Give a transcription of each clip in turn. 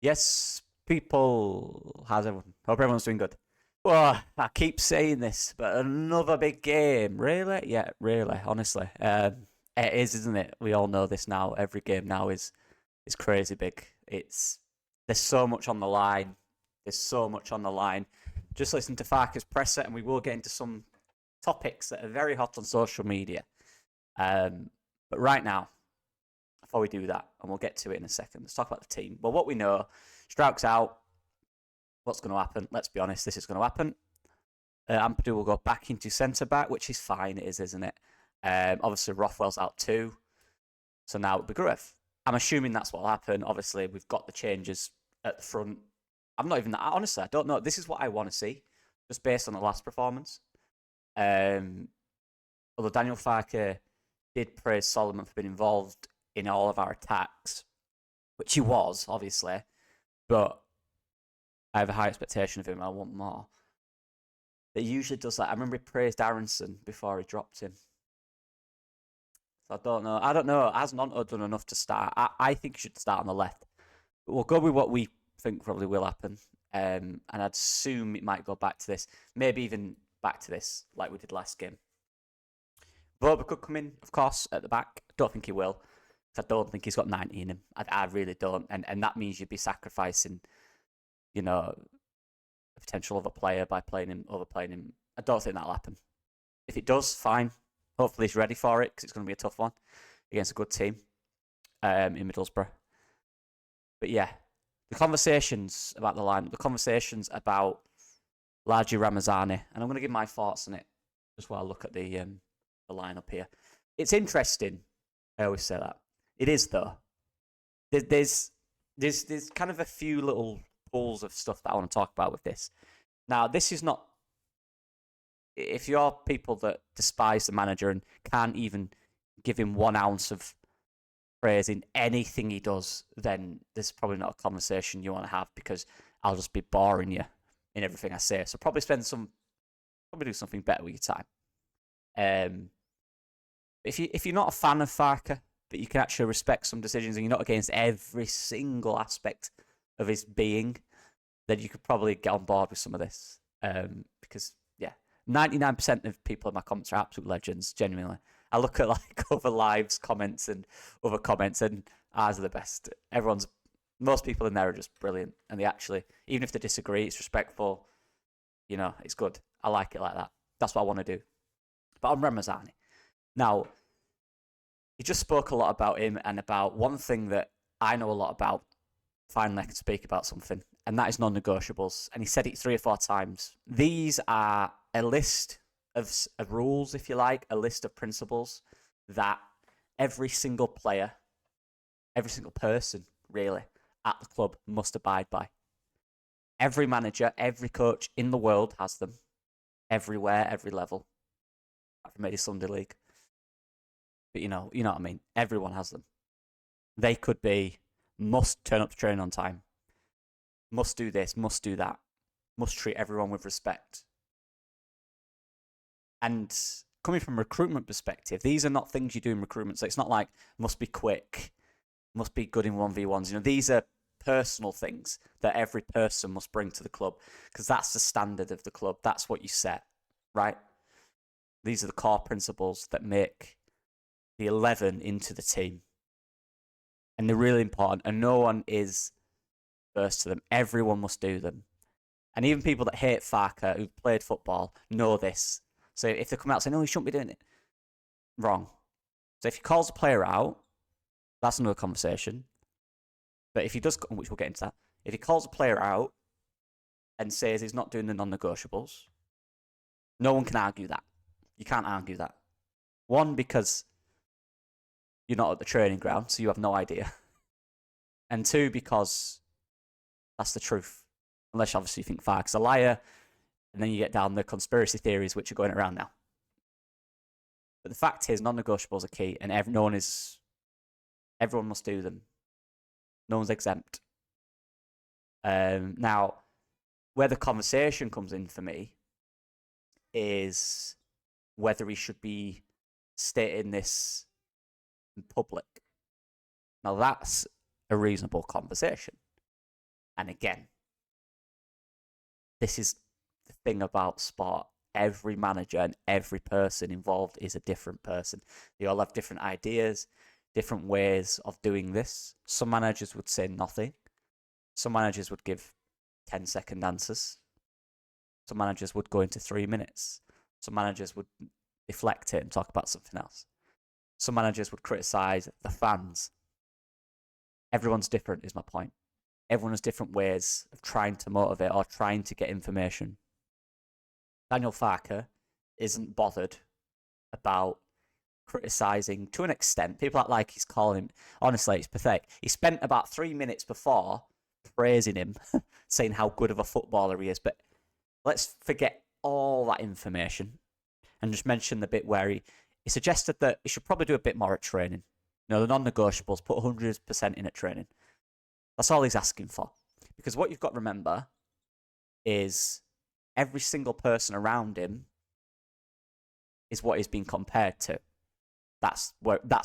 Yes, people. How's everyone? Hope everyone's doing good. Well, I keep saying this, but another big game. Really? Yeah, really. Honestly, it is, isn't it? We all know this now. Every game now is crazy big. There's so much on the line. There's so much on the line. Just listen to Farke's presser, and we will get into some topics that are very hot on social media. Um, but right now, before we do that, and we'll get to it in a second, let's talk about the team. Well, what we know, Strauch's out. What's going to happen? Let's be honest, this is going to happen. Ampadu will go back into centre back, which is fine, it is, isn't it? Obviously, Rothwell's out too. So now it'll be Gruev. I'm assuming that's what will happen. Obviously, we've got the changes at the front. I'm not even, honestly, I don't know. This is what I want to see, just based on the last performance. Although Daniel Farke did praise Solomon for being involved in all of our attacks, which he was, obviously, but I have a high expectation of him. I want more. But he usually does that. I remember he praised Aronson before he dropped him. So I don't know. I don't know. Has Nonto done enough to start? I think he should start on the left. But we'll go with what we think probably will happen. And I'd assume it might go back to this. Maybe even back to this, like we did last game. Boba could come in, of course, at the back. Don't think he will. I don't think he's got 90 in him. I really don't. And that means you'd be sacrificing, the potential of a player by overplaying him. I don't think that'll happen. If it does, fine. Hopefully he's ready for it because it's going to be a tough one against a good team in Middlesbrough. But yeah, the conversations about the line, the conversations about Largie Ramazani, and I'm going to give my thoughts on it just while I look at the lineup here. It's interesting. I always say that. It is though. There's kind of a few little pools of stuff that I want to talk about with this. Now, this is not. If you're people that despise the manager and can't even give him 1 ounce of praise in anything he does, then this is probably not a conversation you want to have because I'll just be boring you in everything I say. So probably do something better with your time. If you're not a fan of Farke, but you can actually respect some decisions and you're not against every single aspect of his being, then you could probably get on board with some of this. Because 99% of people in my comments are absolute legends, genuinely. I look at like other lives comments and other comments, and ours are the best. Most people in there are just brilliant, and they actually, even if they disagree, it's respectful. It's good. I like it like that. That's what I want to do. But on Ramazani, now, he just spoke a lot about him and about one thing that I know a lot about. Finally, I can speak about something, and that is non-negotiables. And he said it 3 or 4 times. These are a list of rules, if you like, a list of principles that every single player, every single person, really, at the club must abide by. Every manager, every coach in the world has them. Everywhere, every level. Apart from maybe Sunday League. But you know what I mean. Everyone has them. They could be must turn up to training on time. Must do this, must do that. Must treat everyone with respect. And coming from a recruitment perspective, these are not things you do in recruitment. So it's not like must be quick, must be good in 1v1s. These are personal things that every person must bring to the club because that's the standard of the club. That's what you set, right? These are the core principles that make the 11 into the team. And they're really important, and no one is first to them. Everyone must do them. And even people that hate Farke, who've played football, know this. So if they come out saying, no, he shouldn't be doing it, wrong. So if he calls a player out, that's another conversation. But if he does, which we'll get into that, if he calls a player out and says he's not doing the non-negotiables, no one can argue that. You can't argue that. One, because you're not at the training ground, so you have no idea. And 2, because that's the truth. Unless obviously you think Farke's a liar, and then you get down the conspiracy theories which are going around now. But the fact is, non-negotiables are key, and everyone must do them. No one's exempt. Now, where the conversation comes in for me is whether he should be stating this in public. Now, that's a reasonable conversation. And again, this is the thing about sport. Every manager and every person involved is a different person. They all have different ideas, different ways of doing this. Some managers would say nothing. Some managers would give 10-second answers. Some managers would go into 3 minutes. Some managers would deflect it and talk about something else. Some managers would criticise the fans. Everyone's different, is my point. Everyone has different ways of trying to motivate or trying to get information. Daniel Farke isn't bothered about criticising, to an extent. People act like he's calling him. Honestly, it's pathetic. He spent about 3 minutes before praising him, saying how good of a footballer he is. But let's forget all that information and just mention the bit where he suggested that he should probably do a bit more at training. You know, the non-negotiables, put 100% in at training. That's all he's asking for. Because what you've got to remember is every single person around him is what he's being compared to. That's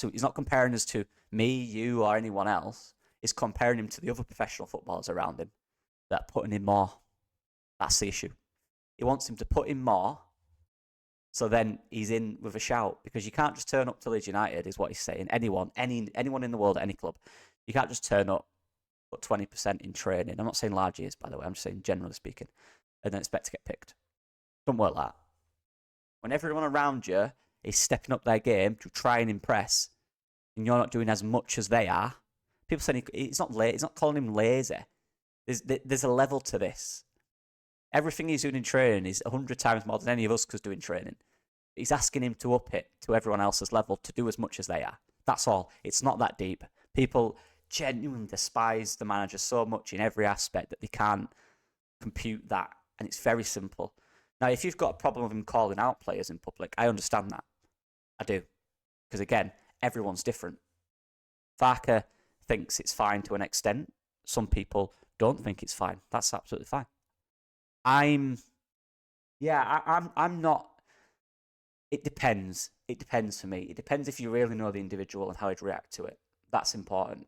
who he's not comparing us to me, you, or anyone else. He's comparing him to the other professional footballers around him that are putting in more. That's the issue. He wants him to put in more, so then he's in with a shout. Because you can't just turn up to Leeds United, is what he's saying. Anyone in the world, at any club, you can't just turn up, put 20% in training. I'm not saying Largie is, by the way. I'm just saying generally speaking, and then expect to get picked. Don't work like that. When everyone around you is stepping up their game to try and impress, and you're not doing as much as they are, people saying he's not late. He's not calling him lazy. There's a level to this. Everything he's doing in training is 100 times more than any of us could do in training. He's asking him to up it to everyone else's level to do as much as they are. That's all. It's not that deep. People genuinely despise the manager so much in every aspect that they can't compute that. And it's very simple. Now, if you've got a problem with him calling out players in public, I understand that. I do. Because again, everyone's different. Farke thinks it's fine to an extent. Some people don't think it's fine. That's absolutely fine. I'm not. It depends. It depends for me. It depends if you really know the individual and how he'd react to it. That's important.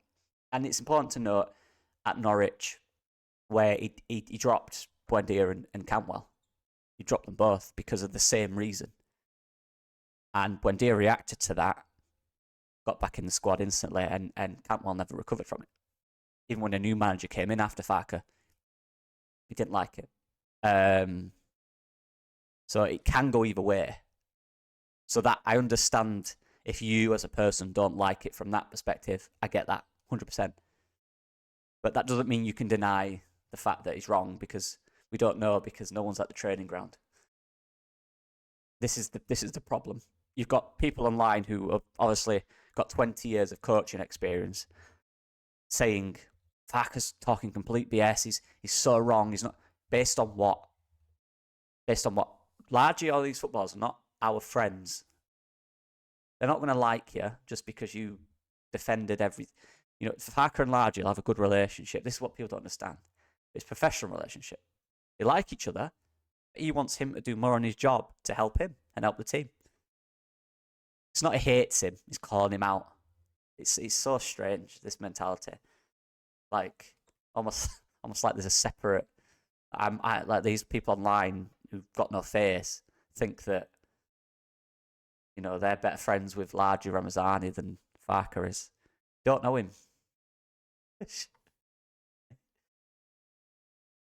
And it's important to note at Norwich, where he dropped Buendia and Cantwell. He dropped them both because of the same reason. And Buendia reacted to that, got back in the squad instantly, and Cantwell never recovered from it. Even when a new manager came in after Farke, he didn't like it. So it can go either way. So that I understand if you as a person don't like it from that perspective. I get that 100%. But that doesn't mean you can deny the fact that he's wrong, because we don't know, because no one's at the training ground. This is the problem. You've got people online who have obviously got 20 years of coaching experience saying Farke's talking complete BS. He's so wrong. He's not. Based on what? Largely, all these footballers are not our friends. They're not going to like you just because you defended every. You know, Farke and Largie will have a good relationship. This is what people don't understand. It's a professional relationship. They like each other. He wants him to do more on his job to help him and help the team. It's not he hates him. He's calling him out. It's so strange, this mentality. Like almost like there's a separate. Like these people online who've got no face think that, you know, they're better friends with Largie Ramazani than Farke is. Don't know him.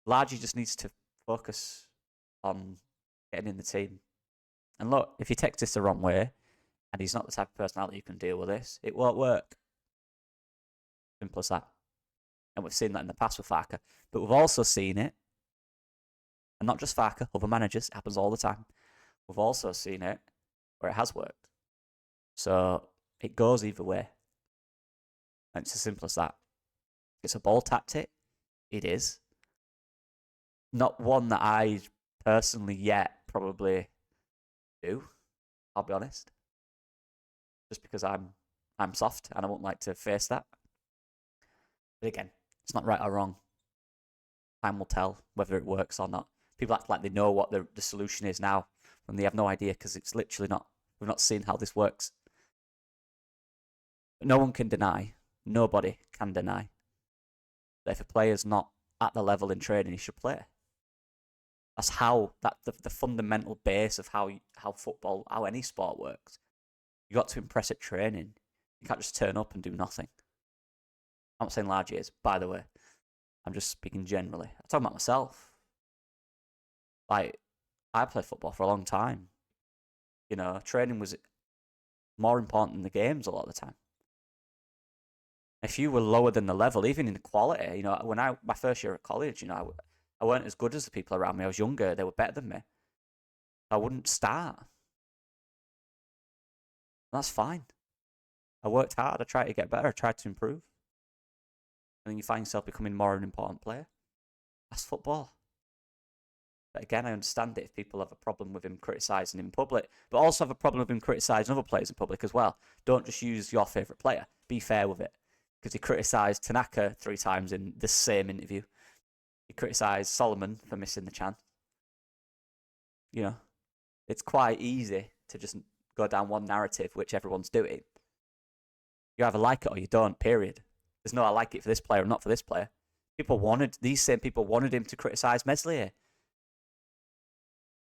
Largie just needs to focus on getting in the team. And look, if he takes this the wrong way, and he's not the type of personality who can deal with this, it won't work. Simple as that. And we've seen that in the past with Farke. But we've also seen it, and not just Farke, other managers, it happens all the time. We've also seen it where it has worked. So it goes either way. And it's as simple as that. It's a bold tactic. It is. Not one that I personally yet probably do. I'll be honest. Just because I'm soft and I won't like to face that. But again, it's not right or wrong. Time will tell whether it works or not. People act like they know what the solution is now, when they have no idea, because it's literally not. We've not seen how this works. But no one can deny. Nobody can deny that if a player's not at the level in training he should play. That's how the fundamental base of how football, how any sport works. You got to impress at training. You can't just turn up and do nothing. I'm not saying Largie is, by the way. I'm just speaking generally. I'm talking about myself. Like, I played football for a long time. You know, training was more important than the games a lot of the time. If you were lower than the level, even in the quality, you know, when my first year at college, you know, I weren't as good as the people around me. I was younger. They were better than me. I wouldn't start. That's fine. I worked hard. I tried to get better. I tried to improve. And then you find yourself becoming more an important player. That's football. But again, I understand it if people have a problem with him criticising in public, but also have a problem with him criticising other players in public as well. Don't just use your favourite player. Be fair with it. Because he criticised Tanaka 3 times in the same interview. He criticised Solomon for missing the chance. You know, it's quite easy to just go down one narrative, which everyone's doing. You either like it or you don't, period. There's no I like it for this player or not for this player. These same people wanted him to criticise Meslier.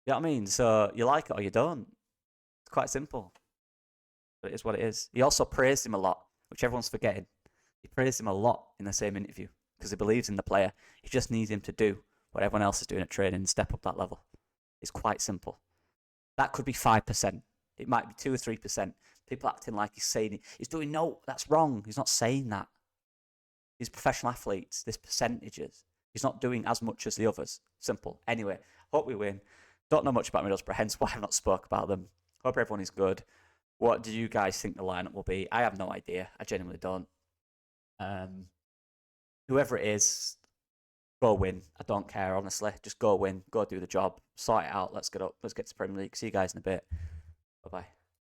You know what I mean? So you like it or you don't. It's quite simple. But it is what it is. He also praised him a lot, which everyone's forgetting. He praised him a lot in the same interview because he believes in the player. He just needs him to do what everyone else is doing at training and step up that level. It's quite simple. That could be 5%. It might be 2 or 3%. People acting like he's saying it. He's doing no, that's wrong. He's not saying that. These professional athletes, these percentages. He's not doing as much as the others. Simple. Anyway, hope we win. Don't know much about Middlesbrough, hence why I've not spoke about them. Hope everyone is good. What do you guys think the lineup will be? I have no idea. I genuinely don't. Whoever it is, go win. I don't care, honestly. Just go win. Go do the job. Sort it out. Let's get up. Let's get to Premier League. See you guys in a bit. Bye-bye.